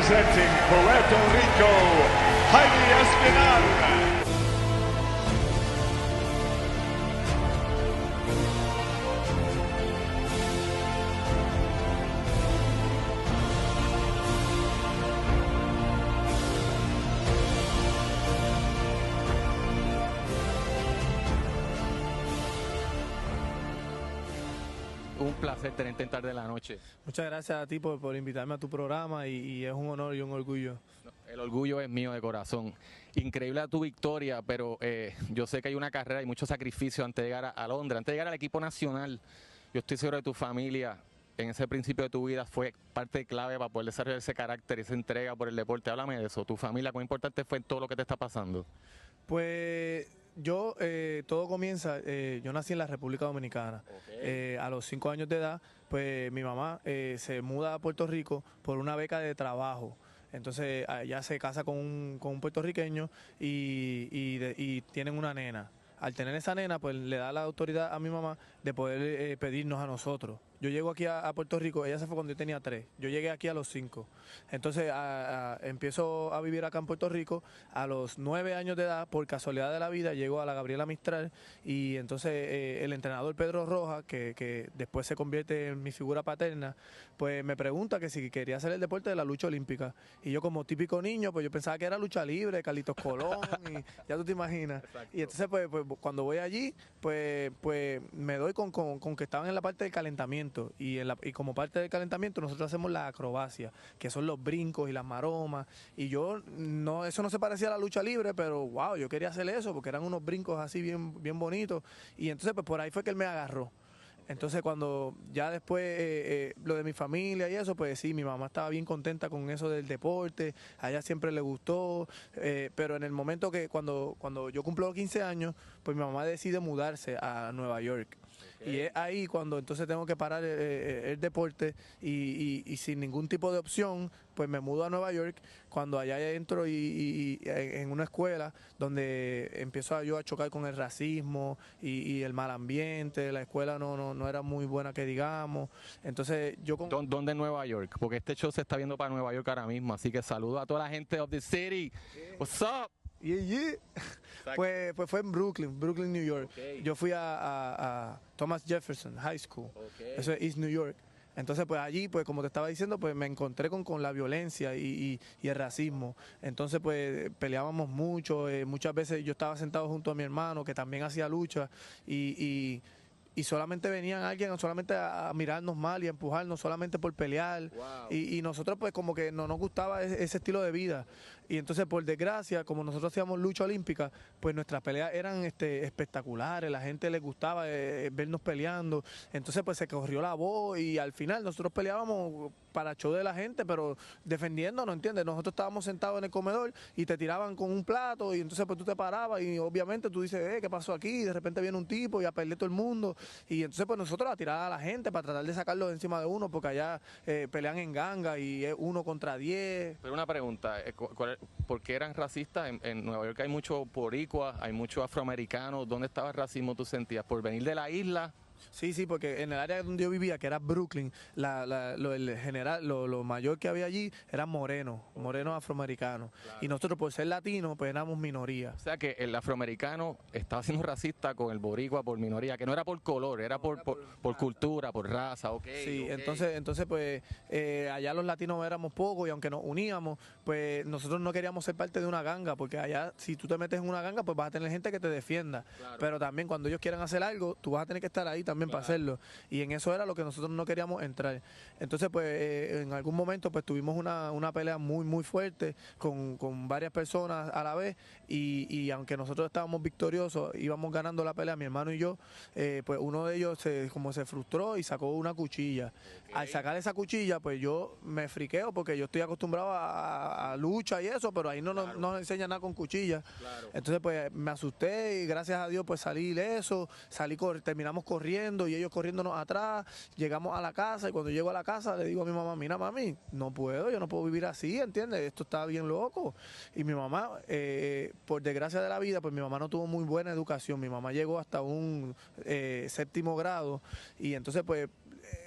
representing Puerto Rico, Jaime Espinal. Un placer tenerte en Tarde de la Noche. Muchas gracias a ti por invitarme a tu programa y es un honor y un orgullo. El orgullo es mío de corazón. Increíble tu victoria, pero yo sé que hay una carrera y mucho sacrificio antes de llegar a Londres, antes de llegar al equipo nacional. Yo estoy seguro de tu familia, en ese principio de tu vida, fue parte clave para poder desarrollar ese carácter, esa entrega por el deporte. Háblame de eso. Tu familia, ¿cuán importante fue en todo lo que te está pasando? Pues yo, todo comienza, yo nací en la República Dominicana. A los 5 años de edad, pues mi mamá se muda a Puerto Rico por una beca de trabajo. Entonces ella se casa con un puertorriqueño y tienen una nena. Al tener esa nena, pues le da la autoridad a mi mamá de poder pedirnos a nosotros. Yo llego aquí a Puerto Rico, ella se fue cuando yo tenía 3, yo llegué aquí a los 5. Entonces empiezo a vivir acá en Puerto Rico a los 9 años de edad, por casualidad de la vida, llego a la Gabriela Mistral y entonces el entrenador Pedro Rojas, que después se convierte en mi figura paterna, pues me pregunta que si quería hacer el deporte de la lucha olímpica. Y yo como típico niño, pues yo pensaba que era lucha libre, Carlitos Colón, y ya tú te imaginas. Exacto. Y entonces pues cuando voy allí, pues me doy con que estaban en la parte del calentamiento. Y como parte del calentamiento nosotros hacemos la acrobacia, que son los brincos y las maromas. Y yo, no, eso no se parecía a la lucha libre, pero wow, yo quería hacer eso porque eran unos brincos así bien bonitos. Y entonces pues por ahí fue que él me agarró. Entonces cuando ya después lo de mi familia y eso, pues sí, mi mamá estaba bien contenta con eso del deporte, a ella siempre le gustó, pero en el momento que cuando yo cumplo 15 años, pues mi mamá decide mudarse a Nueva York. Y es ahí cuando entonces tengo que parar el deporte y sin ningún tipo de opción, pues me mudo a Nueva York. Cuando allá entro y en una escuela donde empiezo yo a chocar con el racismo y el mal ambiente, la escuela no era muy buena que digamos. Entonces yo ¿Dónde en Nueva York? Porque este show se está viendo para Nueva York ahora mismo, así que saludo a toda la gente of the city. What's up? Yeah. Pues fue en Brooklyn, New York. Okay. Yo fui a Thomas Jefferson High School, eso es East New York. Entonces pues allí, pues como te estaba diciendo, pues me encontré con la violencia y el racismo. Entonces pues peleábamos mucho, muchas veces yo estaba sentado junto a mi hermano que también hacía lucha y solamente venían alguien solamente a mirarnos mal y a empujarnos solamente por pelear. Wow. Y nosotros pues como que no nos gustaba ese estilo de vida. Y entonces por desgracia, como nosotros hacíamos lucha olímpica, pues nuestras peleas eran espectaculares, la gente les gustaba vernos peleando. Entonces pues se corrió la voz y al final nosotros peleábamos para show de la gente, pero defendiéndonos, ¿entiendes? Nosotros estábamos sentados en el comedor y te tiraban con un plato y entonces pues tú te parabas y obviamente tú dices, ¿qué pasó aquí? Y de repente viene un tipo y a perder todo el mundo. Y entonces pues nosotros a tirar a la gente para tratar de sacarlo de encima de uno, porque allá pelean en ganga y es 1 contra 10. Pero una pregunta, ¿por qué eran racistas? En Nueva York hay muchos boricuas, hay muchos afroamericanos. ¿Dónde estaba el racismo tú sentías? ¿Por venir de la isla? Sí, porque en el área donde yo vivía, que era Brooklyn, lo mayor que había allí eran morenos afroamericanos. Claro. Y nosotros por ser latinos, pues éramos minoría. O sea que el afroamericano estaba siendo racista con el boricua por minoría, que no era por color, era por cultura, por raza, Sí, okay. entonces pues allá los latinos éramos pocos y aunque nos uníamos, pues nosotros no queríamos ser parte de una ganga, porque allá si tú te metes en una ganga, pues vas a tener gente que te defienda. Claro. Pero también cuando ellos quieran hacer algo, tú vas a tener que estar ahí también, claro, para hacerlo. Y en eso era lo que nosotros no queríamos entrar. Entonces pues en algún momento pues tuvimos una pelea muy fuerte con varias personas a la vez y aunque nosotros estábamos victoriosos, íbamos ganando la pelea, mi hermano y yo, pues uno de ellos como se frustró y sacó una cuchilla. Okay. Al sacar esa cuchilla pues yo me friqueo porque yo estoy acostumbrado a lucha y eso, pero ahí claro, no enseña nada con cuchilla. Claro. Entonces pues me asusté y gracias a Dios pues salí ileso, terminamos corriendo y ellos corriéndonos atrás, llegamos a la casa y cuando llego a la casa le digo a mi mamá, mira mami, yo no puedo vivir así, ¿entiendes? Esto está bien loco. Y mi mamá, por desgracia de la vida, pues mi mamá no tuvo muy buena educación, mi mamá llegó hasta un 7º grado y entonces pues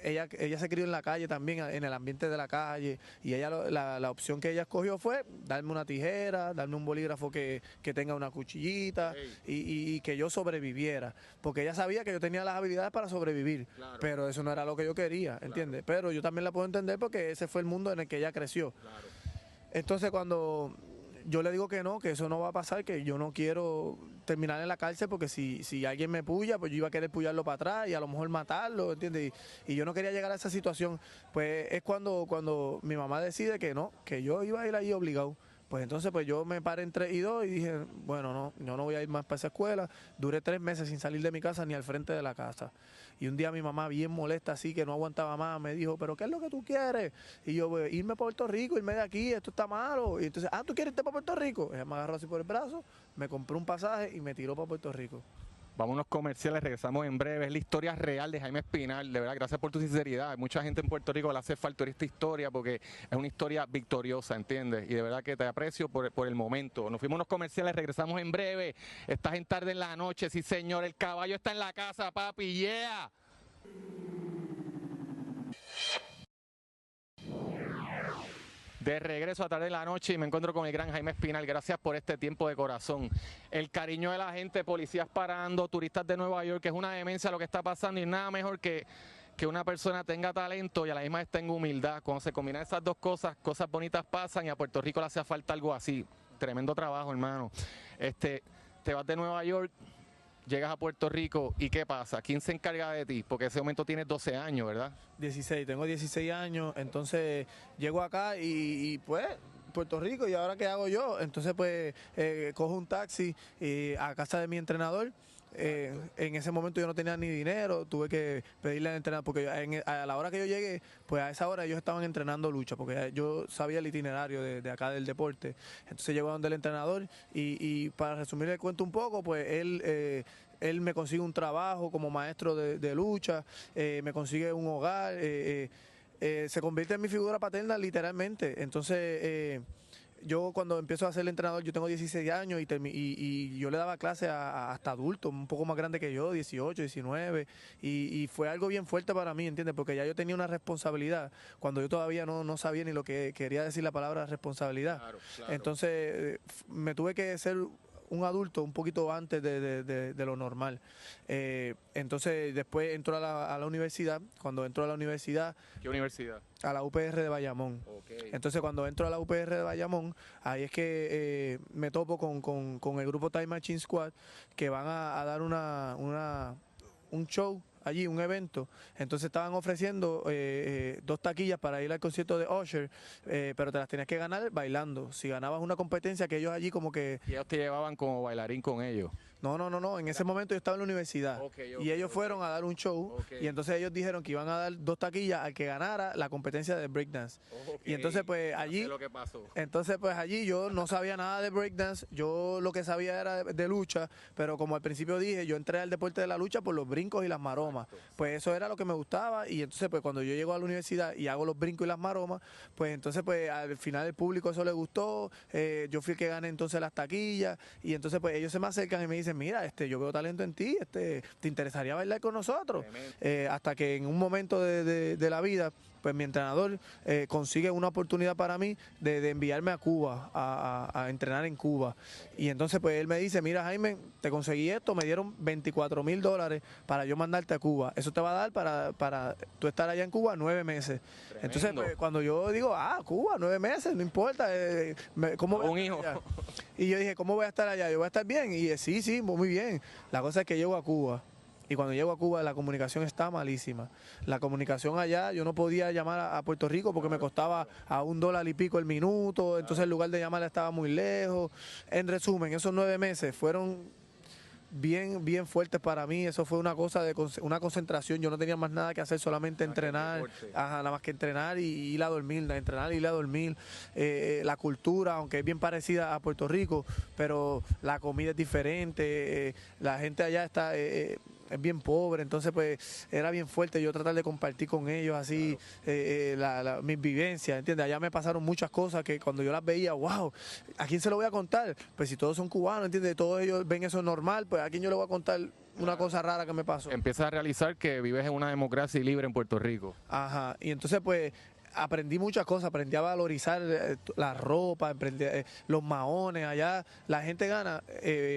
ella se crió en la calle también, en el ambiente de la calle, y ella la opción que ella escogió fue darme una tijera, darme un bolígrafo que tenga una cuchillita y que yo sobreviviera, porque ella sabía que yo tenía las habilidades para sobrevivir, claro, pero eso no era lo que yo quería, ¿entiendes? Claro. Pero yo también la puedo entender porque ese fue el mundo en el que ella creció. Claro. Entonces cuando yo le digo que no, que eso no va a pasar, que yo no quiero terminar en la cárcel porque si alguien me puya, pues yo iba a querer puyarlo para atrás y a lo mejor matarlo, ¿entiendes? Y yo no quería llegar a esa situación. Pues es cuando mi mamá decide que no, que yo iba a ir ahí obligado. Pues entonces pues yo me paré en 3 y 2 y dije, bueno, no, yo no voy a ir más para esa escuela. Duré 3 meses sin salir de mi casa ni al frente de la casa. Y un día mi mamá, bien molesta, así que no aguantaba más, me dijo, ¿pero qué es lo que tú quieres? Y yo, pues, irme para Puerto Rico, irme de aquí, esto está malo. Y entonces, ¿tú quieres irte para Puerto Rico? Ella me agarró así por el brazo, me compró un pasaje y me tiró para Puerto Rico. Vamos a unos comerciales, regresamos en breve. Es la historia real de Jaime Espinal. De verdad, gracias por tu sinceridad. Hay mucha gente en Puerto Rico que le hace falta esta historia porque es una historia victoriosa, ¿entiendes? Y de verdad que te aprecio por el momento. Nos fuimos a unos comerciales, regresamos en breve. Estás en Tarde en la Noche, sí señor. El caballo está en la casa, papi, yeah. De regreso a Tarde de la Noche y me encuentro con el gran Jaime Espinal. Gracias por este tiempo de corazón. El cariño de la gente, policías parando, turistas de Nueva York, que es una demencia lo que está pasando y nada mejor que una persona tenga talento y a la misma vez tenga humildad. Cuando se combinan esas dos cosas, cosas bonitas pasan y a Puerto Rico le hace falta algo así. Tremendo trabajo, hermano. Te vas de Nueva York, llegas a Puerto Rico y ¿qué pasa? ¿Quién se encarga de ti? Porque en ese momento tienes 12 años, ¿verdad? 16, tengo 16 años, entonces llego acá y pues Puerto Rico, ¿y ahora qué hago yo? Entonces pues cojo un taxi a casa de mi entrenador. En ese momento yo no tenía ni dinero, tuve que pedirle al entrenador, porque a la hora que yo llegué, pues a esa hora ellos estaban entrenando lucha, porque yo sabía el itinerario de acá del deporte. Entonces llego a donde el entrenador y para resumir el cuento un poco, pues él me consigue un trabajo como maestro de lucha, me consigue un hogar, se convierte en mi figura paterna literalmente. Entonces yo cuando empiezo a ser el entrenador, yo tengo 16 años y yo le daba clases hasta adultos, un poco más grandes que yo, 18, 19, y fue algo bien fuerte para mí, ¿entiendes? Porque ya yo tenía una responsabilidad cuando yo todavía no sabía ni lo que quería decir la palabra responsabilidad. Claro, claro. Entonces me tuve que ser un adulto un poquito antes de lo normal. Entonces después entró a la universidad. Cuando entró a la universidad... ¿Qué universidad? A la UPR de Bayamón. Okay. Entonces cuando entro a la UPR de Bayamón, ahí es que me topo con el grupo Time Machine Squad, que van a dar un show allí, un evento. Entonces estaban ofreciendo 2 taquillas para ir al concierto de Usher, pero te las tenías que ganar bailando. Si ganabas una competencia, que ellos allí como que... ¿Y ellos te llevaban como bailarín con ellos? No, en ese momento yo estaba en la universidad y ellos fueron a dar un show y entonces ellos dijeron que iban a dar 2 taquillas al que ganara la competencia de breakdance. Y entonces pues allí, lo que pasó. Entonces pues allí yo no sabía nada de breakdance, yo lo que sabía era de lucha, pero como al principio dije, yo entré al deporte de la lucha por los brincos y las maromas. Pues eso era lo que me gustaba y entonces pues cuando yo llego a la universidad y hago los brincos y las maromas, pues entonces pues al final el público eso le gustó, yo fui el que gané entonces las taquillas y entonces pues ellos se me acercan y me dicen, mira, yo veo talento en ti, ¿te interesaría bailar con nosotros? Hasta que en un momento de la vida, pues mi entrenador consigue una oportunidad para mí de enviarme a Cuba, a entrenar en Cuba. Y entonces pues él me dice, mira Jaime, te conseguí esto, me dieron $24,000 para yo mandarte a Cuba. Eso te va a dar para tú estar allá en Cuba 9 meses. Tremendo. Entonces pues, cuando yo digo, Cuba, 9 meses, no importa. ¿Cómo un hijo. Y yo dije, ¿cómo voy a estar allá? ¿Yo voy a estar bien? Y sí, muy bien. La cosa es que llego a Cuba. Y cuando llego a Cuba la comunicación está malísima. La comunicación allá, yo no podía llamar a Puerto Rico porque me costaba a $1 y pico el minuto, entonces el lugar de llamar estaba muy lejos. En resumen, esos 9 meses fueron bien fuertes para mí. Eso fue una cosa una concentración. Yo no tenía más nada que hacer, solamente entrenar, nada más que entrenar y ir a dormir, entrenar y ir a dormir. La cultura, aunque es bien parecida a Puerto Rico, pero la comida es diferente, la gente allá está... es bien pobre, entonces pues era bien fuerte yo tratar de compartir con ellos así, claro, mis vivencias, ¿entiendes? Allá me pasaron muchas cosas que cuando yo las veía, wow, ¿a quién se lo voy a contar? Pues si todos son cubanos, ¿entiendes? Todos ellos ven eso normal, pues ¿a quién yo le voy a contar una cosa rara que me pasó. Empiezas a realizar que vives en una democracia libre en Puerto Rico. Ajá, y entonces pues aprendí muchas cosas, aprendí a valorizar la ropa, aprendí, los maones, allá la gente gana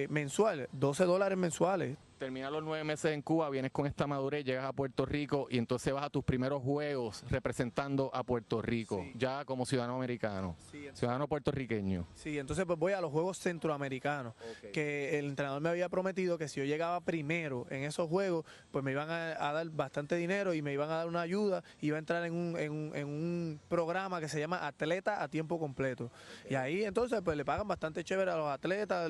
mensual, $12 mensuales. Terminas los 9 meses en Cuba, vienes con esta madurez, llegas a Puerto Rico y entonces vas a tus primeros juegos representando a Puerto Rico, Sí. ya como ciudadano americano, ciudadano puertorriqueño. Sí, entonces pues voy a los Juegos Centroamericanos, que el entrenador me había prometido que si yo llegaba primero en esos juegos, pues me iban a dar bastante dinero y me iban a dar una ayuda, iba a entrar en un programa que se llama Atleta a Tiempo Completo. Y ahí entonces pues le pagan bastante chévere a los atletas,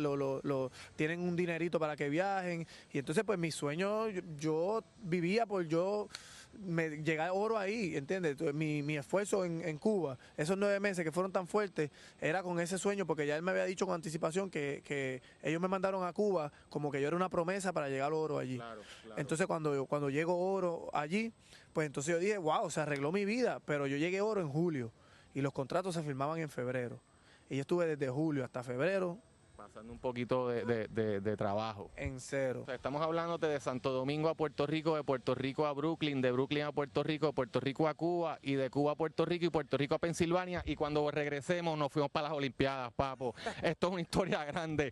tienen un dinerito para que viajen, y entonces pues mi sueño, yo vivía por llegar a oro ahí, ¿entiendes? Mi esfuerzo en Cuba, esos 9 meses que fueron tan fuertes, era con ese sueño, porque ya él me había dicho con anticipación que ellos me mandaron a Cuba como que yo era una promesa para llegar al oro allí. Claro. Entonces cuando llego oro allí, pues entonces yo dije, wow, se arregló mi vida, pero yo llegué oro en julio y los contratos se firmaban en febrero. Y yo estuve desde julio hasta febrero. Pasando un poquito de trabajo. En cero. O sea, estamos hablándote de Santo Domingo a Puerto Rico, de Puerto Rico a Brooklyn, de Brooklyn a Puerto Rico, de Puerto Rico a Cuba y de Cuba a Puerto Rico y Puerto Rico a Pensilvania. Y cuando regresemos nos fuimos para las Olimpiadas, papo. Esto es una historia grande.